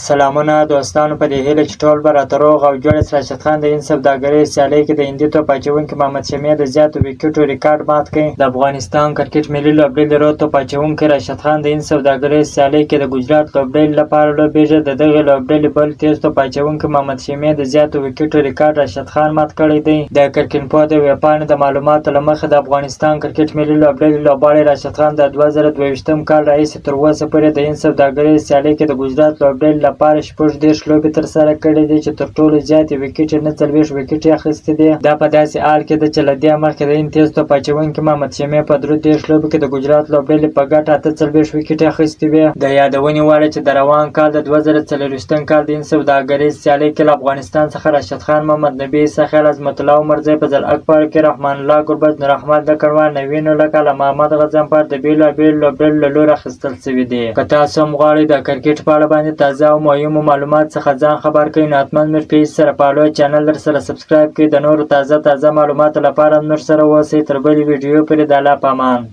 سلامونه دوستانو، په دې هیله چې ټول به راته روغ او جوړ یاست. راشد خان د هند سوداګرۍ سیالۍ کې د هندي توپ اچوونکي محمد شمي د زیاتو وکټو ریکارډ مات کړ. د افغانستان کرکټ ملي لوبډلې رو توپ اچوونکی راشد خان د هند سوداګرۍ سیالۍ کې د ګجرات لوبډلې لپاره لوبېږي. د دغې لوبډلې بل تیز توپ اچوونکی محمد شمي د زیاتو وکټو ریکارډ راشد خان مات کړی دی. د کرکټینفو د ویبپاڼې د معلوماتو له مخې د افغانستان کرکټ ملي لوبډلې لوبغاړی راشد خان د 2022 کال راهیسې تر اوسه پورې د هند سوداګرۍ سیالۍ کې د ګجرات لوبډلې لپاره 30 لوبې ترسره کړې دي چې تر ټولو زیاتې وکټې 40 وکټې اخیستې دي. دا په داسې حال کې ده چې له دې مخکې د هند تیز توپ اچوونکي محمد شمي په 33 لوبو کې د ګجرات لوبډلې په ګټه 48 وکټې اخیستې وې. د یادونې وړ چې د روان کال د 2024 کال د هند سوداګرۍ سیالۍ کې له افغانستان څخه راشد خان، محمد نبي ساحل، عظمت الله عمرزی، فضل اکبر، کې رحمان الله ګربز، نور احمد لکړوال، نوین لکه، علامه محمد غضنفر د بیلابیلو لوبډلو له لوري اخیستل شوي دي. که تاسو هم غواړئ د کرکټ په اړه باندې تازه او مهمو معلومات څخه ځان خبر کړئ، نو حتما میر پیج سره فالو، چینل در سره سبسکرایب کړئ. د نورو تازه معلوماتو لپاره نور سره اوسئ. تر بلې ویډیو پورې د الله په امان.